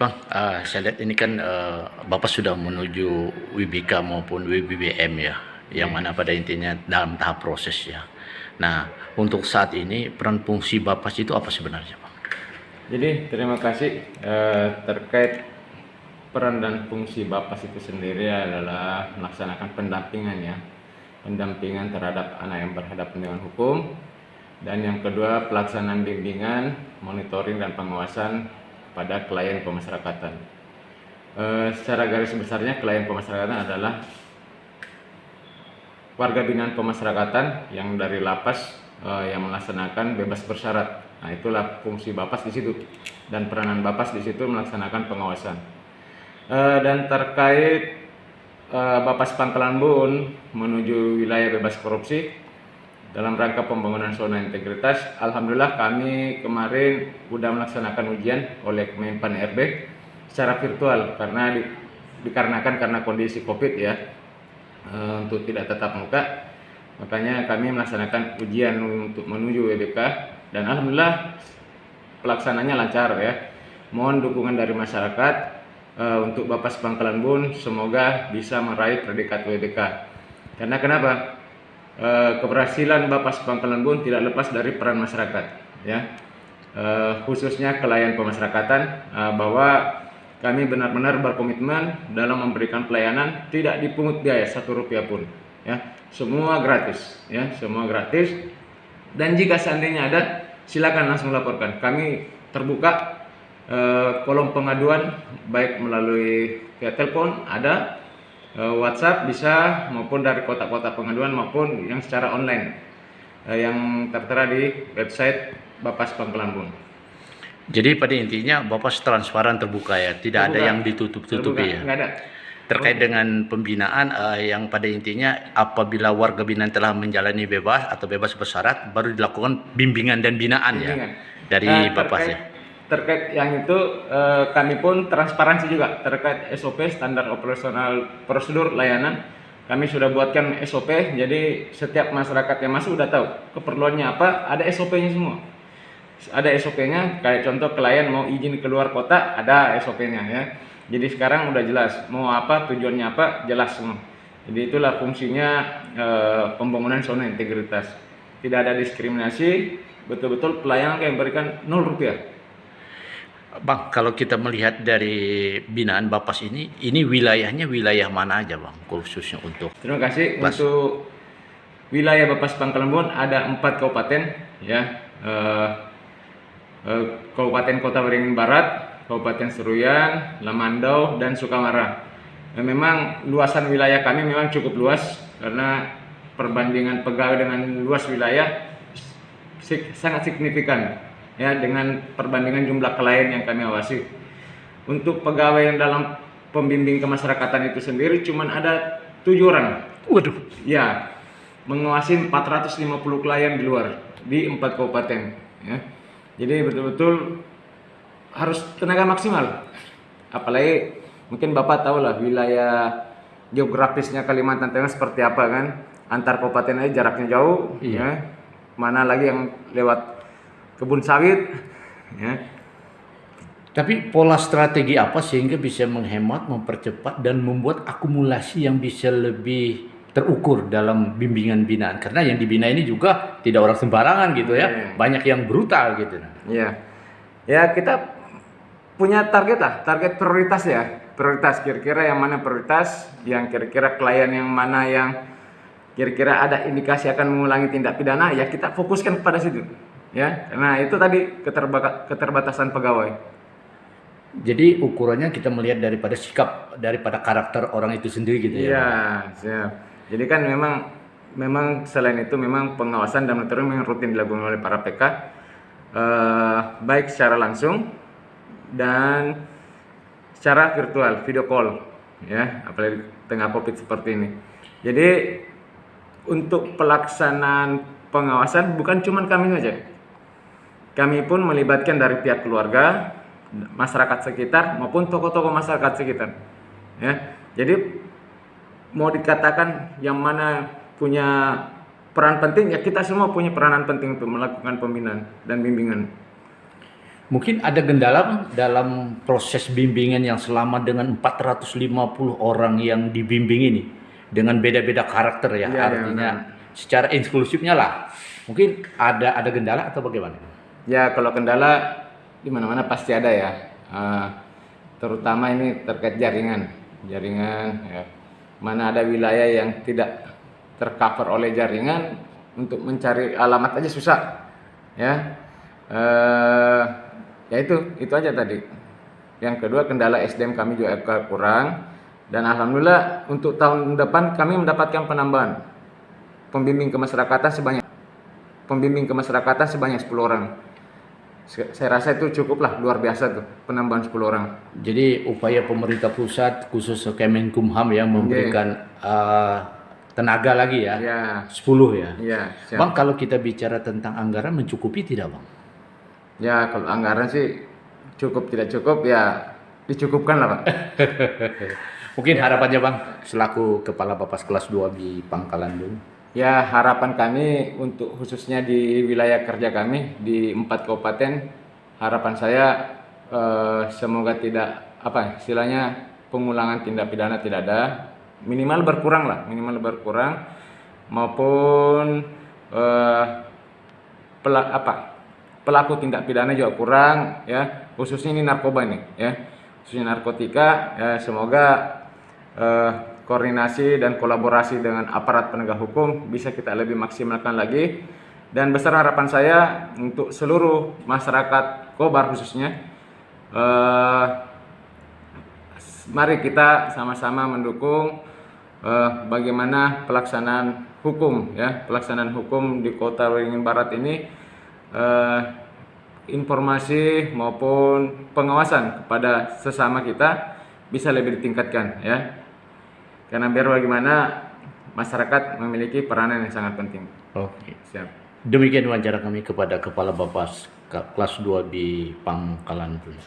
Bang, saya lihat ini kan Bapak sudah menuju WBK maupun WBBM ya, yang mana pada intinya dalam tahap proses ya. Nah, untuk saat ini peran fungsi Bapak itu apa sebenarnya, Bang? Jadi terima kasih terkait peran dan fungsi Bapas itu sendiri adalah melaksanakan pendampingan ya, pendampingan terhadap anak yang berhadapan dengan hukum, dan yang kedua pelaksanaan bimbingan, monitoring dan pengawasan pada klien pemasyarakatan. Secara garis besarnya klien pemasyarakatan adalah warga binaan pemasyarakatan yang dari lapas yang melaksanakan bebas bersyarat. Nah, itulah fungsi Bapas di situ, dan peranan Bapas di situ melaksanakan pengawasan. Dan terkait Bapas Pangkalan Bun menuju wilayah bebas korupsi dalam rangka pembangunan zona integritas, alhamdulillah kami kemarin sudah melaksanakan ujian oleh Kemenpan RB secara virtual karena kondisi Covid ya, untuk tidak tatap muka, makanya kami melaksanakan ujian untuk menuju WBK, dan alhamdulillah pelaksananya lancar ya. Mohon dukungan dari masyarakat untuk Bapas Pangkalan Bun, semoga bisa meraih predikat WBK. Karena kenapa? Keberhasilan Bapas Pangkalan Bun tidak lepas dari peran masyarakat ya, khususnya klien pemasyarakatan, bahwa kami benar-benar berkomitmen dalam memberikan pelayanan, tidak dipungut biaya Rp1 pun ya, semua gratis ya, semua gratis. Dan jika seandainya ada, silakan langsung laporkan, kami terbuka kolom pengaduan baik melalui via telepon ada, WhatsApp bisa, maupun dari kotak-kotak pengaduan maupun yang secara online yang tertera di website Bapas Pangkalan Bun. Jadi pada intinya Bapak transparan, terbuka ya, tidak ada yang ditutup-tutupi ya. Nggak ada. Terkait dengan pembinaan yang pada intinya apabila warga binaan telah menjalani bebas atau bebas bersyarat, baru dilakukan bimbingan dan binaan ya dari Bapak ya. Terkait yang itu kami pun transparansi juga terkait SOP, standar operasional prosedur layanan. Kami sudah buatkan SOP, jadi setiap masyarakat yang masuk sudah tahu keperluannya apa, ada SOP-nya semua. Ada SOP-nya, kayak contoh klien mau izin keluar kota, ada SOP-nya ya. Jadi sekarang udah jelas mau apa, tujuannya apa, jelas semua. Jadi itulah fungsinya pembangunan zona integritas. Tidak ada diskriminasi, betul-betul pelayanan yang berikan Rp0. Bang, kalau kita melihat dari binaan Bapas ini wilayahnya wilayah mana aja, Bang, khususnya untuk? Terima kasih. Untuk wilayah Bapas Pangkalan Bun ada 4 kabupaten ya, Kabupaten Kota Waringin Barat, Kabupaten Seruyan, Lamandau, dan Sukamara. Memang luasan wilayah kami memang cukup luas, karena perbandingan pegawai dengan luas wilayah sangat signifikan ya, dengan perbandingan jumlah klien yang kami awasi. Untuk pegawai yang dalam pembimbing kemasyarakatan itu sendiri cuma ada 7 orang. Waduh. Ya, mengawasi 450 klien di luar di 4 kabupaten ya. Jadi betul-betul harus tenaga maksimal. Apalagi mungkin Bapak tahu lah wilayah geografisnya Kalimantan Tengah seperti apa kan. Antar kabupaten aja jaraknya jauh ya. Mana lagi yang lewat kebun sawit ya. Tapi pola strategi apa sehingga bisa menghemat, mempercepat, dan membuat akumulasi yang bisa lebih terukur dalam bimbingan binaan? Karena yang dibina ini juga tidak orang sembarangan gitu ya, banyak yang brutal gitu. Iya, ya kita punya target lah, target prioritas ya, prioritas kira-kira yang mana prioritas, yang kira-kira klien yang mana yang kira-kira ada indikasi akan mengulangi tindak pidana, ya kita fokuskan kepada situ. Ya, karena itu tadi keterbatasan pegawai. Jadi ukurannya kita melihat daripada sikap, daripada karakter orang itu sendiri gitu ya. Iya, siap. Jadi kan memang selain itu memang pengawasan dan monitoring memang rutin dilakukan oleh para PK, baik secara langsung dan secara virtual, video call ya, apalagi tengah Covid seperti ini. Jadi untuk pelaksanaan pengawasan bukan cuma kami saja. Kami pun melibatkan dari pihak keluarga, masyarakat sekitar, maupun tokoh-tokoh masyarakat sekitar. Ya, jadi mau dikatakan yang mana punya peran penting, ya kita semua punya peranan penting untuk melakukan pembinaan dan bimbingan. Mungkin ada kendala Bang, dalam proses bimbingan yang selama dengan 450 orang yang dibimbing ini dengan beda-beda karakter ya, Iya, ya, artinya secara inklusifnya lah. Mungkin ada kendala atau bagaimana? ya kalau kendala di mana-mana pasti ada ya. Terutama ini terkait jaringan ya. Mana ada wilayah yang tidak tercover oleh jaringan, untuk mencari alamat aja susah ya. Ya itu aja tadi. Yang kedua, kendala SDM kami juga kurang, dan alhamdulillah untuk tahun depan kami mendapatkan penambahan pembimbing kemasyarakatan sebanyak 10 orang. Saya rasa itu cukup lah, luar biasa tuh penambahan 10 orang. Jadi upaya pemerintah pusat khusus Kemenkumham ya memberikan tenaga lagi ya, Ya, 10 ya. iya, siap. Bang, kalau kita bicara tentang anggaran mencukupi tidak Bang? Ya kalau anggaran sih cukup tidak cukup ya dicukupkan lah Pak. Mungkin harapannya Bang, selaku Kepala Bapas kelas 2 di Pangkalan Bun. Ya harapan kami untuk khususnya di wilayah kerja kami di 4 kabupaten, harapan saya semoga tidak istilahnya pengulangan tindak pidana tidak ada, minimal berkurang maupun pelaku tindak pidana juga kurang ya, khususnya ini narkoba nih ya, khususnya narkotika ya, semoga koordinasi dan kolaborasi dengan aparat penegak hukum bisa kita lebih maksimalkan lagi. Dan besar harapan saya untuk seluruh masyarakat Kobar khususnya, mari kita sama-sama mendukung bagaimana pelaksanaan hukum di Kota Waringin Barat ini, informasi maupun pengawasan kepada sesama kita bisa lebih ditingkatkan ya, karena biar bagaimana masyarakat memiliki peranan yang sangat penting. Oke. Siap. Demikian wawancara kami kepada Kepala Bapas kelas 2 di Pangkalan Bun.